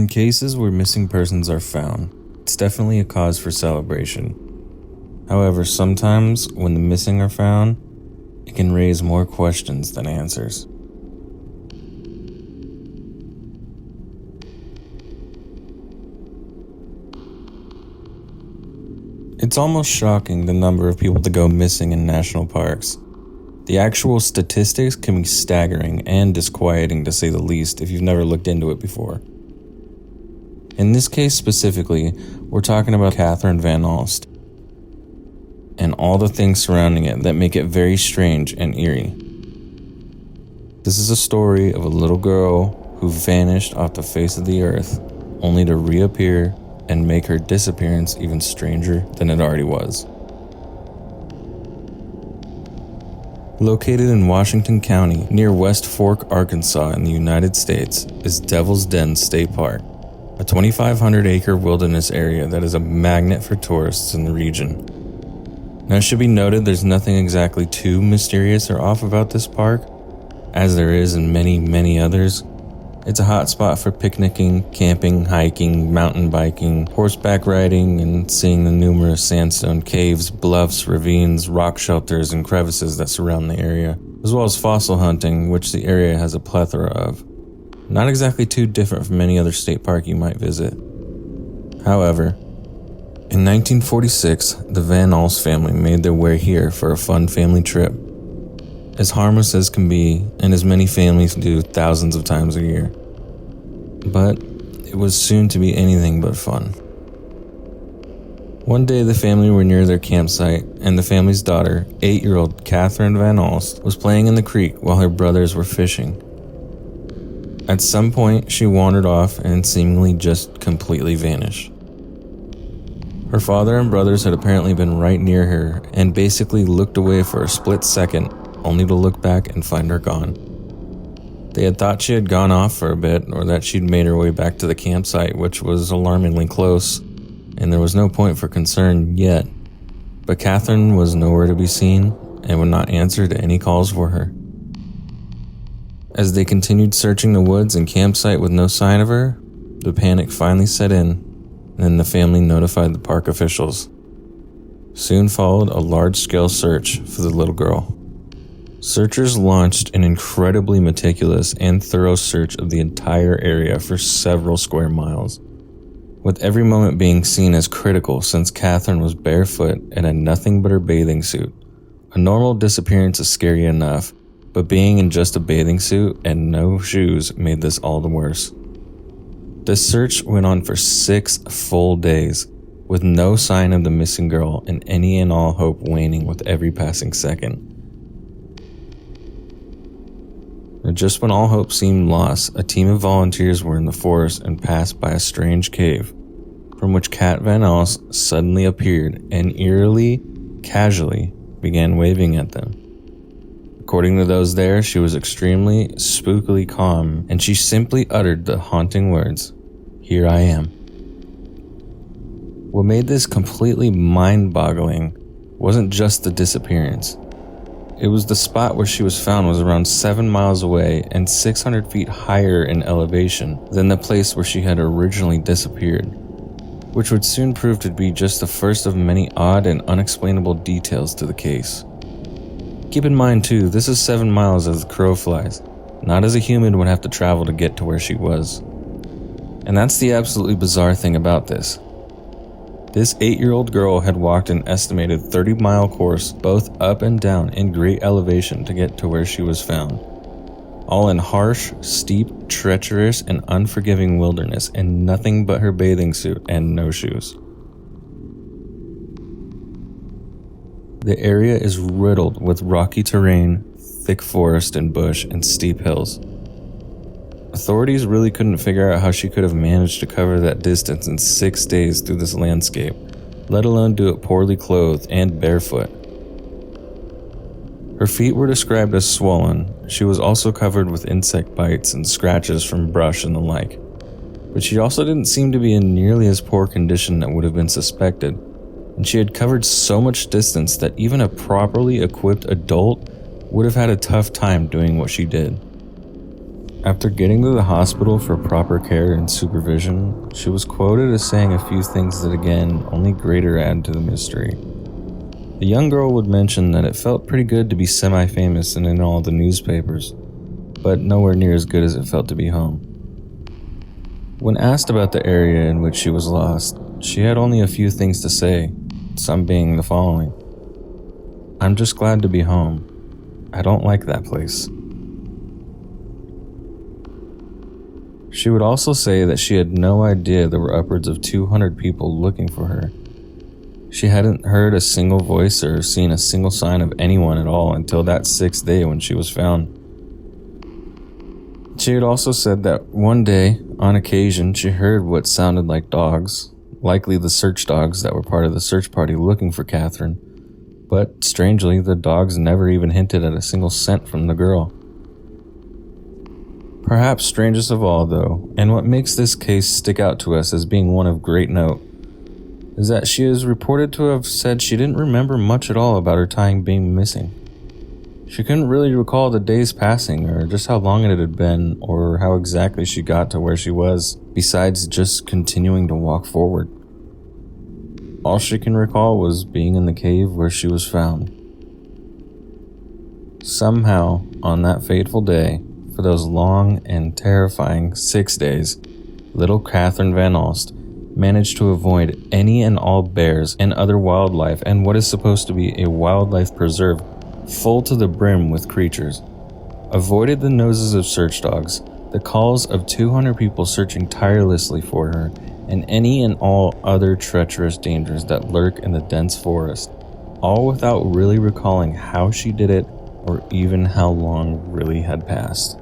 In cases where missing persons are found, it's definitely a cause for celebration. However, sometimes when the missing are found, it can raise more questions than answers. It's almost shocking the number of people that go missing in national parks. The actual statistics can be staggering and disquieting to say the least if you've never looked into it before. In this case specifically, we're talking about Katherine Van Alst and all the things surrounding it that make it very strange and eerie. This is a story of a little girl who vanished off the face of the earth only to reappear and make her disappearance even stranger than it already was. Located in Washington County, near West Fork, Arkansas in the United States, is Devil's Den State Park, a 2,500-acre wilderness area that is a magnet for tourists in the region. Now, it should be noted there's nothing exactly too mysterious or off about this park, as there is in many, many others. It's a hot spot for picnicking, camping, hiking, mountain biking, horseback riding, and seeing the numerous sandstone caves, bluffs, ravines, rock shelters, and crevices that surround the area, as well as fossil hunting, which the area has a plethora of. Not exactly too different from any other state park you might visit. However, in 1946, the Van Alst family made their way here for a fun family trip. As harmless as can be, and as many families do thousands of times a year. But it was soon to be anything but fun. One day the family were near their campsite, and the family's daughter, 8-year-old Katherine Van Alst, was playing in the creek while her brothers were fishing. At some point, she wandered off and seemingly just completely vanished. Her father and brothers had apparently been right near her and basically looked away for a split second, only to look back and find her gone. They had thought she had gone off for a bit, or that she'd made her way back to the campsite, which was alarmingly close, and there was no point for concern yet. But Katherine was nowhere to be seen, and would not answer to any calls for her. As they continued searching the woods and campsite with no sign of her, the panic finally set in, and the family notified the park officials. Soon followed a large-scale search for the little girl. Searchers launched an incredibly meticulous and thorough search of the entire area for several square miles, with every moment being seen as critical since Katherine was barefoot and had nothing but her bathing suit. A normal disappearance is scary enough, but being in just a bathing suit and no shoes made this all the worse. The search went on for 6 full days, with no sign of the missing girl and any and all hope waning with every passing second. And just when all hope seemed lost, a team of volunteers were in the forest and passed by a strange cave, from which Kat Van Alst suddenly appeared and eerily, casually began waving at them. According to those there, she was extremely, spookily calm, and she simply uttered the haunting words, "Here I am." What made this completely mind-boggling wasn't just the disappearance. It was the spot where she was found was around 7 miles away and 600 feet higher in elevation than the place where she had originally disappeared, which would soon prove to be just the first of many odd and unexplainable details to the case. Keep in mind too, this is 7 miles as the crow flies, not as a human would have to travel to get to where she was. And that's the absolutely bizarre thing about this. This 8-year-old girl had walked an estimated 30-mile course both up and down in great elevation to get to where she was found. All in harsh, steep, treacherous, and unforgiving wilderness, and nothing but her bathing suit and no shoes. The area is riddled with rocky terrain, thick forest and bush, and steep hills. Authorities really couldn't figure out how she could have managed to cover that distance in 6 days through this landscape, let alone do it poorly clothed and barefoot. Her feet were described as swollen. She was also covered with insect bites and scratches from brush and the like, but she also didn't seem to be in nearly as poor condition that would have been suspected, and she had covered so much distance that even a properly equipped adult would have had a tough time doing what she did. After getting to the hospital for proper care and supervision, she was quoted as saying a few things that again only greater add to the mystery. The young girl would mention that it felt pretty good to be semi-famous and in all the newspapers, but nowhere near as good as it felt to be home. When asked about the area in which she was lost, she had only a few things to say, some being the following: "I'm just glad to be home. I don't like that place." She would also say that she had no idea there were upwards of 200 people looking for her. She hadn't heard a single voice or seen a single sign of anyone at all until that 6th day when she was found. She had also said that one day, on occasion, she heard what sounded like dogs, likely the search dogs that were part of the search party looking for Katherine, but strangely, the dogs never even hinted at a single scent from the girl. Perhaps strangest of all, though, and what makes this case stick out to us as being one of great note, is that she is reported to have said she didn't remember much at all about her time being missing. She couldn't really recall the days passing, or just how long it had been, or how exactly she got to where she was, besides just continuing to walk forward. All she can recall was being in the cave where she was found. Somehow, on that fateful day, for those long and terrifying 6 days, little Katherine Van Alst managed to avoid any and all bears and other wildlife and what is supposed to be a wildlife preserve full to the brim with creatures, avoided the noses of search dogs, the calls of 200 people searching tirelessly for her, and any and all other treacherous dangers that lurk in the dense forest, all without really recalling how she did it or even how long really had passed.